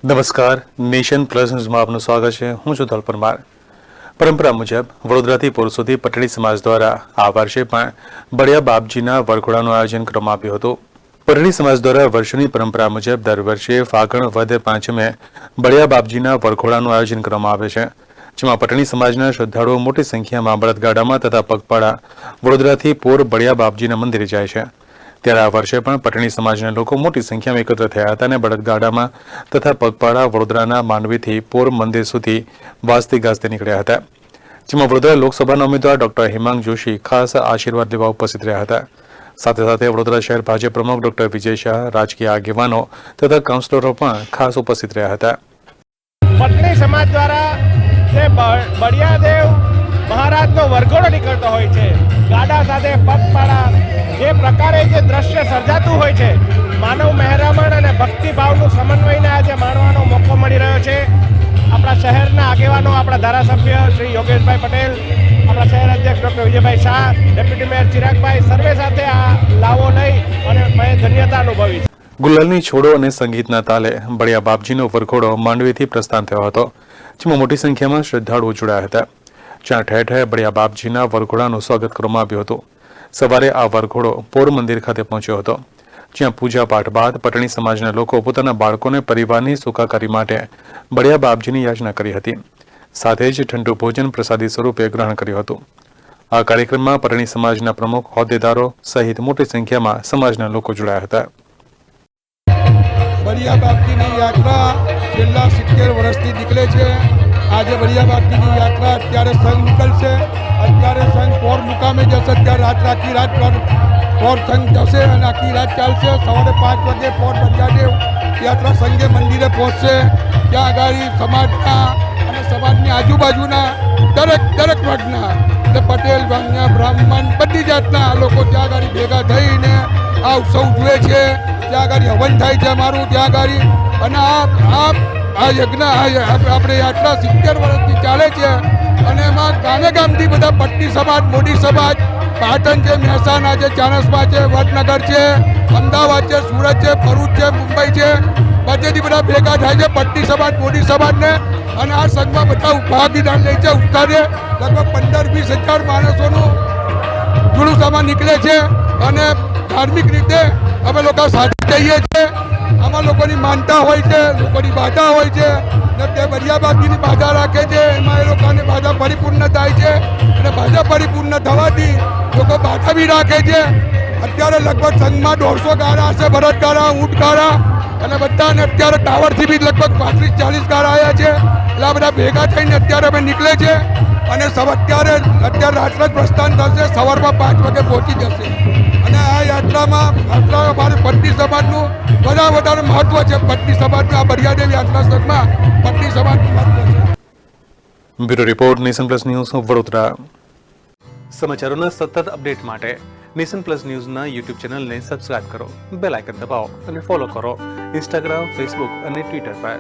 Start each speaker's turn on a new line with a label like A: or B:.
A: નમસ્કાર, nation plus ન્યૂઝમાં આપનું સ્વાગત છે. હું છું ધોલ પરમાર. પરંપરા મુજબ વડોદરાથી પૂર સુધી પટણી સમાજ દ્વારા આ વર્ષે પણ બળિયા બાપજીના વરઘોડાનું આયોજન કરવામાં આવ્યું હતું. પટણી સમાજ દ્વારા વર્ષોની પરંપરા મુજબ દર વર્ષે ફાગણ વદ પાંચમે બળિયા બાપજીના વરઘોડાનું આયોજન કરવામાં આવે છે, જેમાં પટણી સમાજના શ્રદ્ધાળુઓ મોટી સંખ્યામાં બળદગાડામાં તથા પગપાળા વડોદરાથી પોર બળિયા બાપજીના મંદિરે જાય છે. ત્યારે આ વર્ષે પણ પટણી સમાજના લોકો મોટી સંખ્યામાં એકત્ર થયા હતા અને બળદગાડામાં તથા પગપાળા વડોદરાના માંડવીથી પોર મંદિર સુધી વાજતે ગાજતે નીકળ્યા હતા, જેમાં વડોદરા લોકસભાના ઉમેદવાર ડોક્ટર હેમાંગ જોશી ખાસ આશીર્વાદ લેવા ઉપસ્થિત રહ્યા હતા. સાથે સાથે વડોદરા શહેર ભાજપ પ્રમુખ ડોક્ટર વિજય શાહ, રાજકીય આગેવાનો તથા કાઉન્સિલરો પણ ખાસ ઉપસ્થિત રહ્યા હતા.
B: પટણી સમાજ દ્વારા જે બળિયાદેવ મહારાજનો વરઘોડો નીકળતો હોય છે, ગાડા સાથે પગપાળા જે પ્રકારે જે દ્રશ્ય સર્જાતું હોય છે, માનવ મહેરામણ અને ભક્તિભાવનું સમન્વયને આજે માણવાનો મોકો મળી રહ્યો છે. આપણા શહેરના આગેવાનો, આપણા ધારાસભ્ય શ્રી યોગેશભાઈ પટેલ, આપણા શહેર અધ્યક્ષ doctor Vijaybhai Shah, deputy mayor Chiragbhai, સર્વે સાથે આ લાવો લઈ અને મેં ધન્યતા અનુભવી છે.
A: ગુલાલની છોડો અને સંગીતના તાલે બળિયા બાપજીનો વરઘોડો માંડવીથી પ્રસ્થાન થયો હતો, જેમાં મોટી સંખ્યામાં શ્રદ્ધાળુઓ જોડાયા હતા. જ્યાં ઠેર ઠેર બળિયા બાપજીના વરઘોડાનું સ્વાગત કરવામાં આવ્યું હતું. સવારે આ વરઘોડો પોર મંદિર ખાતે પહોંચ્યો હતો, જ્યાં પૂજા પાઠ બાદ પટણી સમાજના લોકો પોતાના બાળકોને પરિવારની સુખાકારી માટે બળિયા બાપજીની યાચના કરી હતી. સાથે જ ઠંડુ ભોજન પ્રસાદી સ્વરૂપે ગ્રહણ કર્યું હતું. આ કાર્યક્રમમાં પટણી સમાજના પ્રમુખ, હોદ્દેદારો સહિત મોટી સંખ્યામાં સમાજના લોકો જોડાયા હતા.
C: બળિયા બાપજીની યાત્રા છેલ્લા 70 વર્ષથી નીકળે છે. આજે બળિયા બાપજીની યાત્રા અત્યારે સંઘ નીકળશે. અત્યારે સંઘ પોર મુકામે જશે. અત્યારે આખી રાત પોર સંઘ જશે અને આખી રાત ચાલશે. સવારે 5 વાગે પોર બળિયાદેવ યાત્રા સંઘે મંદિરે પહોંચશે. ત્યાં આગળ સમાજના અને સમાજની આજુબાજુના દરેક વર્ગના એટલે પટેલ, વાણિયા, બ્રાહ્મણ, બધી જાતના લોકો ત્યાં આગળ ભેગા થઈને આ ઉત્સવ ઉજવે છે. ત્યાં આગળ હવન થાય છે અમારું ત્યાં આગળ. અને આ યજ્ઞ આપણે યાત્રા 70 વર્ષથી ચાલે છે અને એમાં ગામે ગામથી બધા પટણી સમાજ, મોદી સમાજ, પાટણ છે, મહેસાણા છે, ચાણસ્મા છે, વડનગર છે, અમદાવાદ છે, સુરત છે, ભરૂચ છે, મુંબઈ છે, બધેથી બધા ભેગા થાય છે પટણી સમાજ, મોદી સમાજને. અને આ સંઘમાં બધા ભાગીદાર લે છે. ઉત્સાહે લગભગ 15-20 હજાર માણસોનું જુલુસામાં નીકળે છે અને ધાર્મિક રીતે અમે લોકો સાથે જઈએ છીએ. આમાં લોકોની માનતા હોય છે, લોકોની બાધા હોય છે ને તે બળિયા બાપજીની બાધા રાખે છે. એમાં એ લોકોની બાધા પરિપૂર્ણ થાય છે અને બાધા પરિપૂર્ણ થવાથી લોકો બાધા બી રાખે છે. અત્યારે લગભગ સંઘમાં 150 ગાળા હશે, ભરત ગાળા, ઊંટ ગાળા અને બધાને અત્યારે ટાવરથી બી લગભગ 35-40 ગાળા આવ્યા છે. એટલે આ બધા ભેગા થઈને અત્યારે અમે નીકળે છે અને અત્યારે રાત્રે જ પ્રસ્થાન થશે. સવારમાં 5 વાગે પહોંચી જશે. અને આ યાત્રામાં અમારે પટણી સમાજનું વધારે મહત્વ છે. પટણી સમાજનું આ બળિયાદેવ યાત્રા સંઘમાં પટણી સમાજનું મહત્વ છે.
A: Bureau report, Nation Plus News, Vadodara. સમાચારોના સતત અપડેટ માટે નેશન પ્લસ ન્યૂઝના યુટ્યુબ ચેનલને સબસ્ક્રાઇબ કરો, બેલ આઇકન દબાવો અને ફોલો કરો ઇન્સ્ટાગ્રામ, ફેસબુક અને ટ્વિટર પર.